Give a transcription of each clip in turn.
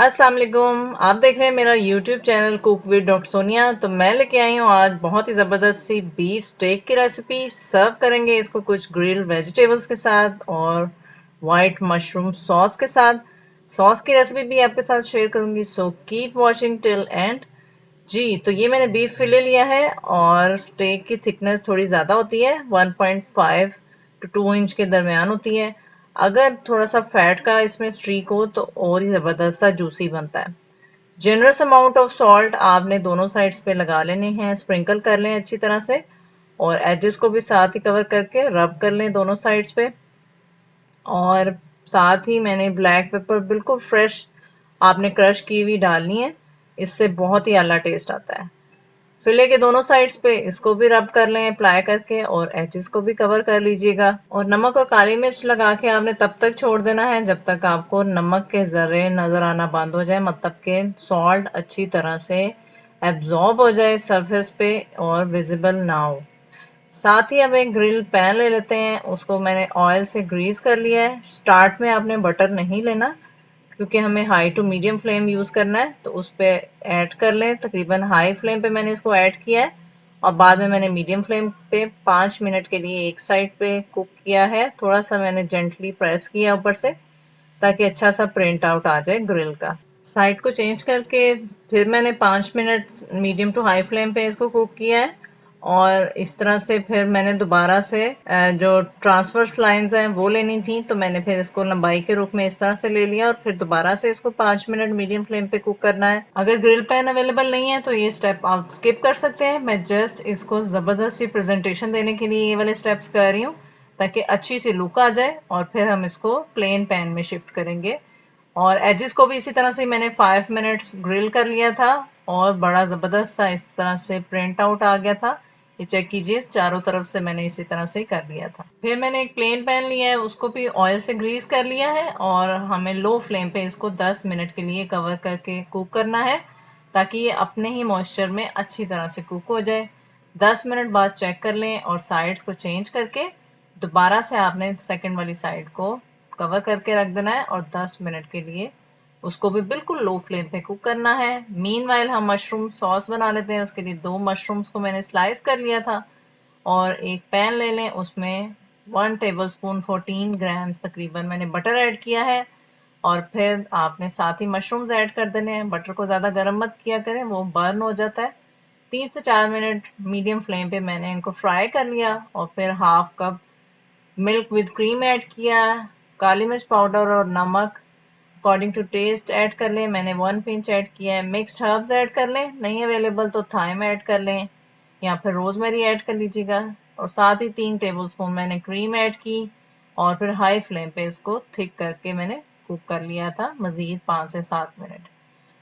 अस्सलाम वालेकुम। आप देख रहे हैं मेरा YouTube channel cook with doctor Sonia. तो मैं लेके आई हूँ आज बहुत ही ज़बरदस्त सी बीफ स्टेक की रेसिपी। सर्व करेंगे इसको कुछ ग्रिल्ड वेजिटेबल्स के साथ और वाइट मशरूम सॉस के साथ। सॉस की रेसिपी भी आपके साथ शेयर करूंगी, so keep watching till end. जी, तो ये मैंने बीफ फिले लिया है और स्टेक की थिकनेस थोड़ी ज़्यादा होती है, 1.5 टू 2 इंच के दरमियान होती है। अगर थोड़ा सा फैट का इसमें स्ट्रीक हो तो और ही ज़बरदस्त सा जूसी बनता है। जनरस अमाउंट ऑफ सॉल्ट आपने दोनों साइड्स पे लगा लेने हैं, स्प्रिंकल कर लें अच्छी तरह से और एजेस को भी साथ ही कवर करके रब कर लें दोनों साइड्स पे। और साथ ही मैंने ब्लैक पेपर बिल्कुल फ्रेश आपने क्रश की हुई डालनी है, इससे बहुत ही आला टेस्ट आता है। फिले के दोनों साइड्स पे इसको भी रब कर लें अप्लाई करके और एजेस को भी कवर कर लीजिएगा। और नमक और काली मिर्च लगा के आपने तब तक छोड़ देना है जब तक आपको नमक के जर्रे नजर आना बंद हो जाए, मतलब के सॉल्ट अच्छी तरह से एब्जॉर्ब हो जाए सरफेस पे और विजिबल ना हो। साथ ही अब एक ग्रिल पैन ले लेते हैं, उसको मैंने ऑयल से ग्रीस कर लिया है। स्टार्ट में आपने बटर नहीं लेना क्योंकि हमें high to medium flame use करना है, तो उस पे ऐड कर लें। तकरीबन हाई फ्लेम पे मैंने इसको ऐड किया है और बाद में मैंने मीडियम फ्लेम पे 5 मिनट के लिए एक साइड पे कुक किया है। थोड़ा सा मैंने जेंटली प्रेस किया ऊपर से ताकि अच्छा सा प्रिंट आउट आ जाए ग्रिल का। साइड को चेंज करके फिर मैंने 5 minute medium to high flame पे इसको कुक किया है और इस तरह से फिर मैंने दोबारा से जो ट्रांसवर्स लाइंस हैं वो लेनी थी, तो मैंने फिर इसको लंबाई के रूप में इस तरह से ले लिया और फिर दोबारा से इसको 5 मिनट मीडियम फ्लेम पे कुक करना है। अगर ग्रिल पैन अवेलेबल नहीं है तो ये स्टेप आप स्किप कर सकते हैं। मैं जस्ट इसको जबरदस्त सी प्रेजेंटेशन देने के लिए ये वाले स्टेप्स कर रही हूँ ताकि अच्छी सी लुक आ जाए और फिर हम इसको प्लेन पैन में शिफ्ट करेंगे। और एजेस को भी इसी तरह से मैंने 5 मिनट्स ग्रिल कर लिया था और बड़ा ज़बरदस्त सा इस तरह से प्रिंट आउट आ गया था। ये चेक कीजिए, चारों तरफ से मैंने इसी तरह से कर लिया था। फिर मैंने एक प्लेन पैन लिया है, उसको भी ऑयल से ग्रीस कर लिया है और हमें लो फ्लेम पे इसको 10 मिनट के लिए कवर करके कुक करना है ताकि ये अपने ही मॉइस्चर में अच्छी तरह से कुक हो जाए। 10 मिनट बाद चेक कर लें और साइड्स को चेंज करके दोबारा से आपने सेकंड वाली साइड को कवर करके रख देना है और 10 मिनट के लिए उसको भी बिल्कुल लो फ्लेम पे कुक करना है। मीनवाइल हम मशरूम सॉस बना लेते हैं। उसके लिए 2 मशरूम्स को मैंने स्लाइस कर लिया था और एक पैन ले लें, उसमें 1 टेबलस्पून 14 ग्राम तकरीबन मैंने बटर ऐड किया है और फिर आपने साथ ही मशरूम्स ऐड कर देने हैं। बटर को ज़्यादा गर्म मत किया करें, वो बर्न हो जाता है। 3 से 4 मिनट मीडियम फ्लेम पे मैंने इनको फ्राई कर लिया और फिर half cup milk with cream add किया। काली मिर्च पाउडर और नमक अकॉर्डिंग टू टेस्ट ऐड कर लें। मैंने 1 पिंच ऐड किया है। मिक्स्ड हर्ब्स ऐड कर लें, नहीं अवेलेबल तो थाइम ऐड कर लें या फिर रोजमेरी ऐड कर लीजिएगा। और साथ ही 3 टेबलस्पून मैंने क्रीम ऐड की और फिर हाई फ्लेम पे इसको थिक करके मैंने कुक कर लिया था मजीद 5 से 7 मिनट।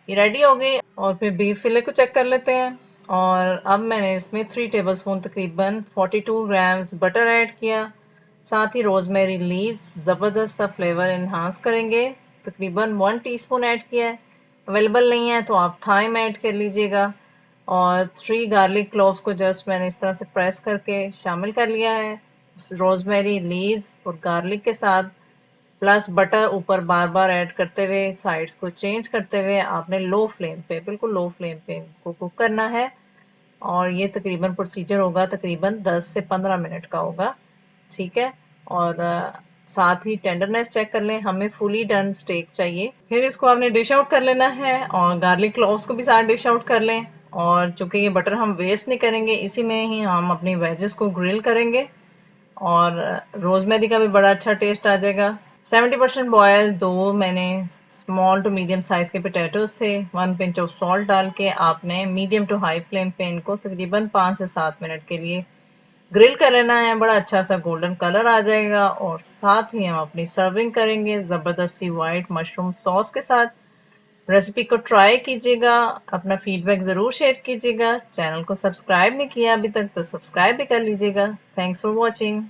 ये रेडी हो गई और फिर बीफ फिले को चेक कर लेते हैं। और अब मैंने इसमें 3 टेबलस्पून तकरीबन 42 ग्राम्स बटर ऐड किया। साथ ही रोजमेरी लीव्स ज़बरदस्त सा फ्लेवर इन्हांस करेंगे, तकरीबन 1 टीस्पून ऐड किया है। अवेलेबल नहीं है तो आप थाइम ऐड कर लीजिएगा। और 3 गार्लिक क्लोव्स को जस्ट मैंने इस तरह से प्रेस करके शामिल कर लिया है रोजमेरी लीव्स और गार्लिक के साथ। प्लस बटर ऊपर बार बार ऐड करते हुए साइड्स को चेंज करते हुए आपने लो फ्लेम पे, बिल्कुल लो फ्लेम पे इनको कुक करना है। और ये तकरीबन प्रोसीजर होगा तकरीबन 10 से 15 मिनट का होगा, ठीक है। और साथ ही टेंडरनेस चेक कर लें, हमें फुली डन स्टेक चाहिए। फिर इसको आपने डिश आउट कर लेना है और गार्लिक क्लोव्स को भी साथ डिश आउट कर लें। और चूंकि ये बटर हम वेस्ट नहीं करेंगे, इसी में ही हम अपनी वेजेस को ग्रिल करेंगे और रोजमेरी का भी बड़ा अच्छा टेस्ट आ जाएगा। 70% बॉयल दो मैंने स्मॉल टू मीडियम साइज के पोटैटोज थे। 1 पिंच ऑफ सॉल्ट डाल के आपने मीडियम टू हाई फ्लेम पे इनको तकरीबन 5 से 7 मिनट के लिए ग्रिल कर लेना है। बड़ा अच्छा सा गोल्डन कलर आ जाएगा और साथ ही हम अपनी सर्विंग करेंगे जबरदस्त सी वाइट मशरूम सॉस के साथ। रेसिपी को ट्राई कीजिएगा, अपना फीडबैक जरूर शेयर कीजिएगा। चैनल को सब्सक्राइब नहीं किया अभी तक तो सब्सक्राइब भी कर लीजिएगा। Thanks for watching.